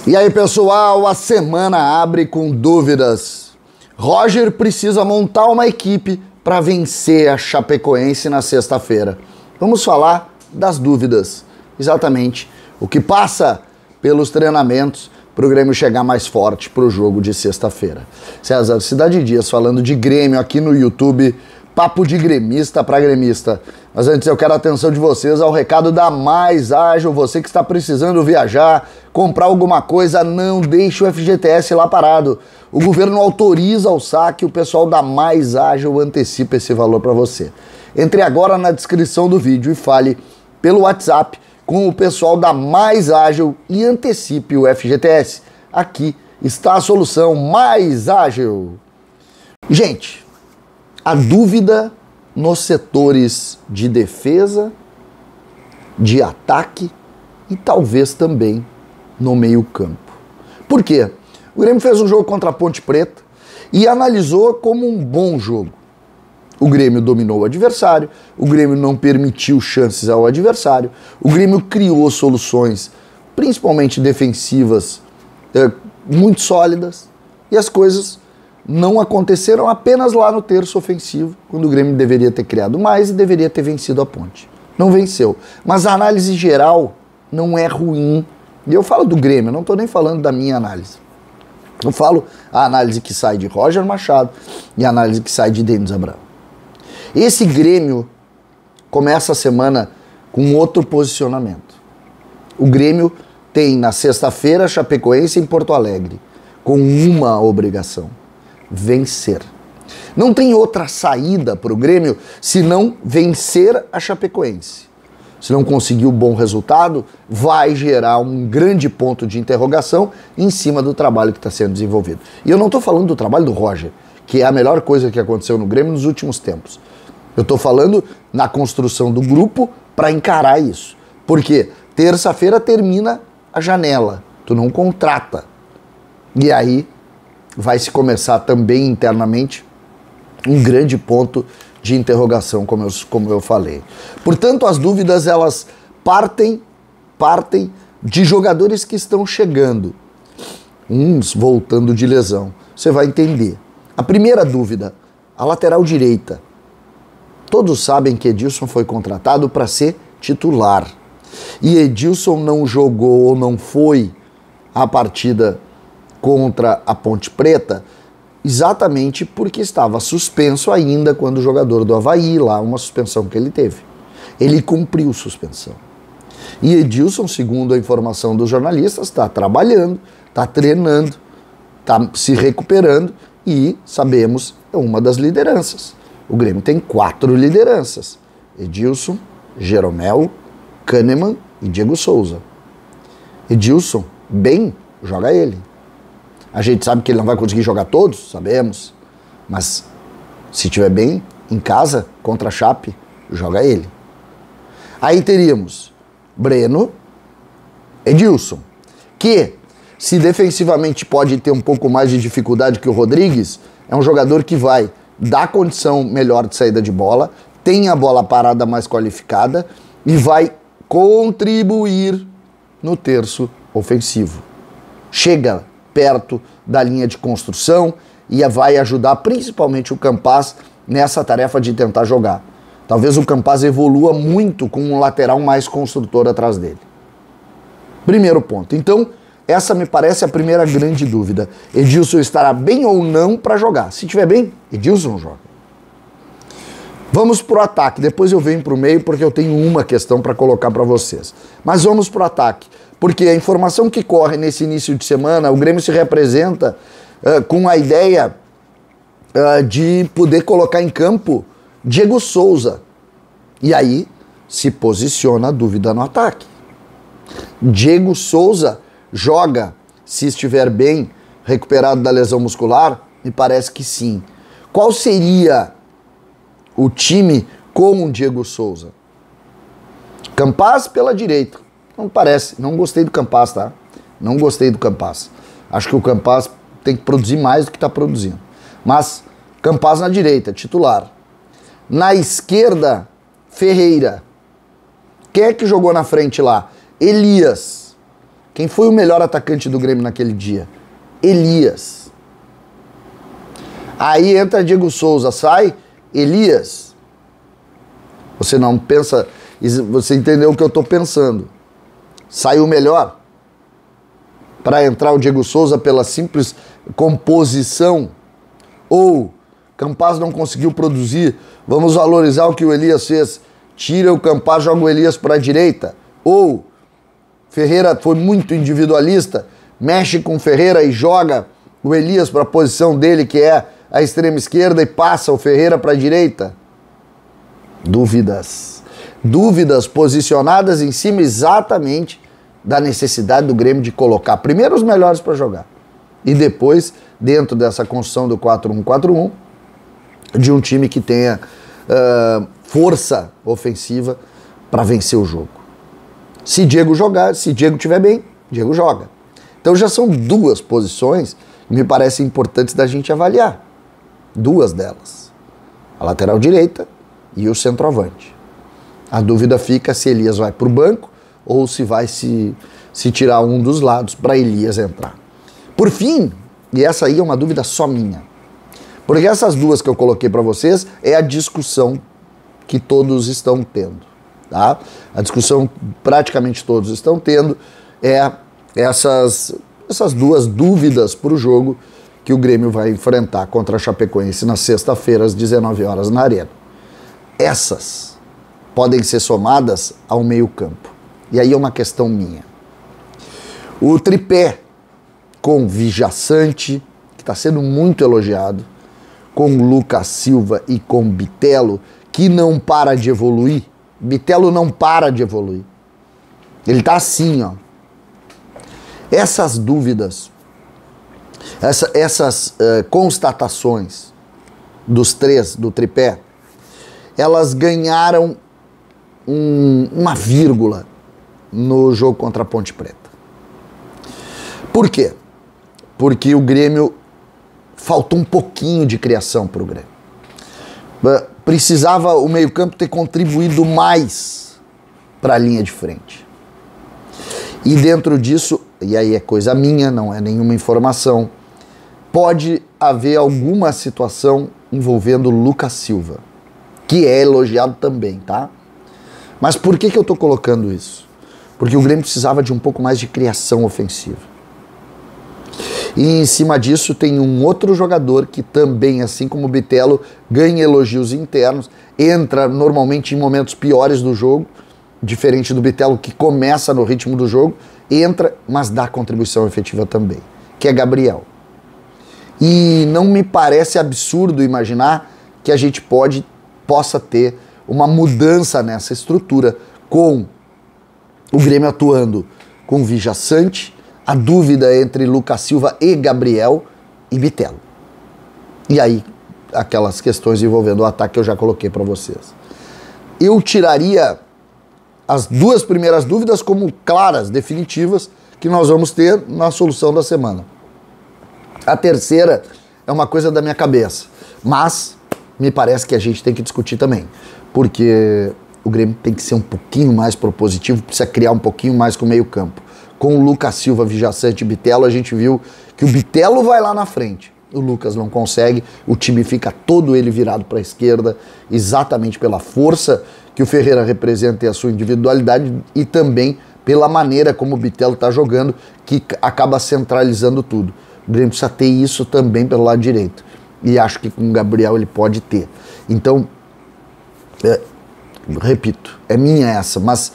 E aí, pessoal, a semana abre com dúvidas. Roger precisa montar uma equipe para vencer a Chapecoense na sexta-feira. Vamos falar das dúvidas, exatamente o que passa pelos treinamentos para o Grêmio chegar mais forte para o jogo de sexta-feira. César, Cidade Dias falando de Grêmio aqui no YouTube, papo de gremista para gremista. Mas antes eu quero a atenção de vocês ao recado da Mais Ágil. Você que está precisando viajar, comprar alguma coisa, não deixe o FGTS lá parado. O governo autoriza o saque, o pessoal da Mais Ágil antecipa esse valor para você. Entre agora na descrição do vídeo e fale pelo WhatsApp com o pessoal da Mais Ágil e antecipe o FGTS. Aqui está a solução Mais Ágil. Gente, a dúvida nos setores de defesa, de ataque e talvez também no meio-campo. Por quê? O Grêmio fez um jogo contra a Ponte Preta e analisou como um bom jogo. O Grêmio dominou o adversário, o Grêmio não permitiu chances ao adversário, o Grêmio criou soluções, principalmente defensivas, muito sólidas, e as coisas não aconteceram apenas lá no terço ofensivo, quando o Grêmio deveria ter criado mais e deveria ter vencido a Ponte. Não venceu. Mas a análise geral não é ruim. E eu falo do Grêmio, não estou nem falando da minha análise. Eu falo a análise que sai de Roger Machado e a análise que sai de Denis Abraão. Esse Grêmio começa a semana com outro posicionamento. O Grêmio tem na sexta-feira Chapecoense em Porto Alegre, com uma obrigação: vencer. Não tem outra saída para o Grêmio senão vencer a Chapecoense. Se não conseguir um bom resultado, vai gerar um grande ponto de interrogação em cima do trabalho que está sendo desenvolvido. E eu não estou falando do trabalho do Roger, que é a melhor coisa que aconteceu no Grêmio nos últimos tempos. Eu estou falando na construção do grupo para encarar isso. Porque terça-feira termina a janela, tu não contrata. E aí vai se começar também internamente um grande ponto de interrogação, como eu falei. Portanto, as dúvidas, elas partem de jogadores que estão chegando, uns voltando de lesão. Você vai entender. A primeira dúvida, a lateral direita. Todos sabem que Edilson foi contratado para ser titular. E Edilson não jogou ou não foi a partida contra a Ponte Preta exatamente porque estava suspenso ainda quando o jogador do Avaí, lá uma suspensão que ele teve. Ele cumpriu suspensão. E Edilson, segundo a informação dos jornalistas, está trabalhando, está treinando, está se recuperando e, sabemos, é uma das lideranças. O Grêmio tem 4 lideranças: Edilson, Jeromel, Kahneman e Diego Souza. Edilson, bem, joga ele. A gente sabe que ele não vai conseguir jogar todos, sabemos, mas se estiver bem, em casa, contra a Chape, joga ele. Aí teríamos Breno, Edilson, que se defensivamente pode ter um pouco mais de dificuldade que o Rodrigues, é um jogador que vai dar condição melhor de saída de bola, tem a bola parada mais qualificada e vai contribuir no terço ofensivo. Chega perto da linha de construção e vai ajudar principalmente o Campaz nessa tarefa de tentar jogar. Talvez o Campaz evolua muito com um lateral mais construtor atrás dele. Primeiro ponto. Então, essa me parece a primeira grande dúvida. Edilson estará bem ou não para jogar? Se estiver bem, Edilson joga. Vamos para o ataque. Depois eu venho para o meio porque eu tenho uma questão para colocar para vocês. Mas vamos para o ataque. Porque a informação que corre nesse início de semana, o Grêmio se representa com a ideia de poder colocar em campo Diego Souza. E aí se posiciona a dúvida no ataque. Diego Souza joga, se estiver bem, recuperado da lesão muscular? Me parece que sim. Qual seria o time com o Diego Souza? Campaz pela direita. Não parece, não gostei do Campaz, tá? Não gostei do Campaz. Acho que o Campaz tem que produzir mais do que está produzindo. Mas Campaz na direita, titular. Na esquerda, Ferreira. Quem é que jogou na frente lá? Elias. Quem foi o melhor atacante do Grêmio naquele dia? Elias. Aí entra Diego Souza, sai Elias. Você não pensa, você entendeu o que eu estou pensando. Sai o melhor. Para entrar o Diego Souza pela simples composição. Ou Campaz não conseguiu produzir, vamos valorizar o que o Elias fez. Tira o Campaz, joga o Elias para a direita. Ou Ferreira foi muito individualista, mexe com o Ferreira e joga o Elias para a posição dele, que é a extrema esquerda, e passa o Ferreira para a direita. Dúvidas. Dúvidas posicionadas em cima exatamente da necessidade do Grêmio de colocar primeiro os melhores para jogar. E depois, dentro dessa construção do 4-1-4-1, de um time que tenha força ofensiva para vencer o jogo. Se Diego jogar, se Diego estiver bem, Diego joga. Então já são duas posições que me parecem importantes da gente avaliar. Duas delas. A lateral direita e o centroavante. A dúvida fica se Elias vai para o banco ou se vai se tirar um dos lados para Elias entrar. Por fim, e essa aí é uma dúvida só minha, porque essas duas que eu coloquei para vocês é a discussão que todos estão tendo. Tá? A discussão praticamente todos estão tendo é essas duas dúvidas para o jogo que o Grêmio vai enfrentar contra a Chapecoense na sexta-feira às 19 horas na Arena. Essas podem ser somadas ao meio-campo. E aí é uma questão minha. O tripé com Vijaçante, que está sendo muito elogiado, com Lucas Silva e com Bitelo, que não para de evoluir. Bitelo não para de evoluir. Ele tá assim, ó. Essas dúvidas, essas constatações dos três, do tripé, elas ganharam uma vírgula no jogo contra a Ponte Preta. Por quê? Porque o Grêmio faltou um pouquinho de criação para o Grêmio. Precisava o meio-campo ter contribuído mais para a linha de frente. E dentro disso, e aí é coisa minha, não é nenhuma informação, pode haver alguma situação envolvendo o Lucas Silva, que é elogiado também, tá? Mas por que eu estou colocando isso? Porque o Grêmio precisava de um pouco mais de criação ofensiva. E em cima disso tem um outro jogador que também, assim como o Bitelo, ganha elogios internos, entra normalmente em momentos piores do jogo, diferente do Bitelo que começa no ritmo do jogo, entra, mas dá contribuição efetiva também, que é Gabriel. E não me parece absurdo imaginar que a gente possa ter uma mudança nessa estrutura, com o Grêmio atuando com Vijaçante, a dúvida entre Lucas Silva e Gabriel e Bitelo. E aí, aquelas questões envolvendo o ataque que eu já coloquei para vocês. Eu tiraria as duas primeiras dúvidas como claras, definitivas, que nós vamos ter na solução da semana. A terceira é uma coisa da minha cabeça, mas me parece que a gente tem que discutir também, porque o Grêmio tem que ser um pouquinho mais propositivo, precisa criar um pouquinho mais com o meio campo. Com o Lucas Silva, Vijaçante e Bitelo, a gente viu que o Bitelo vai lá na frente. O Lucas não consegue, o time fica todo ele virado para a esquerda, exatamente pela força que o Ferreira representa e a sua individualidade, e também pela maneira como o Bitelo está jogando, que acaba centralizando tudo. O Grêmio precisa ter isso também pelo lado direito. E acho que com o Gabriel ele pode ter. Então, repito, é minha essa, mas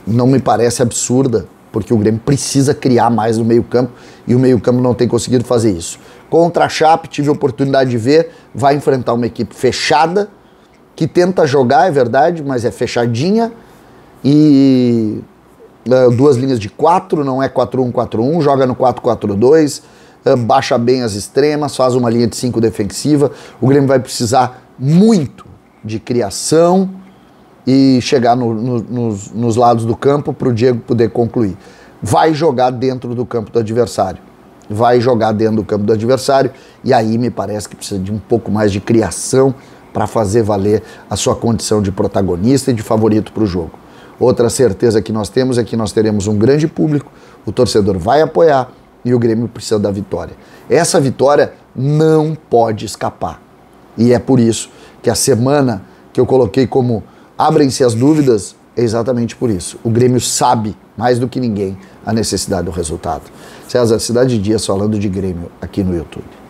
não me parece absurda, porque o Grêmio precisa criar mais no meio-campo e o meio-campo não tem conseguido fazer isso. Contra a Chape, tive a oportunidade de ver, vai enfrentar uma equipe fechada, que tenta jogar, é verdade, mas é fechadinha, e duas linhas de 4, não é 4-1-4-1, joga no 4-4-2, baixa bem as extremas, faz uma linha de 5 defensiva. O Grêmio vai precisar muito de criação e chegar nos lados do campo para o Diego poder concluir. Vai jogar dentro do campo do adversário. Vai jogar dentro do campo do adversário, e aí me parece que precisa de um pouco mais de criação para fazer valer a sua condição de protagonista e de favorito para o jogo. Outra certeza que nós temos é que nós teremos um grande público, o torcedor vai apoiar e o Grêmio precisa da vitória. Essa vitória não pode escapar. E é por isso que a semana que eu coloquei como abrem-se as dúvidas, é exatamente por isso. O Grêmio sabe, mais do que ninguém, a necessidade do resultado. César, Cidade Dias falando de Grêmio aqui no YouTube.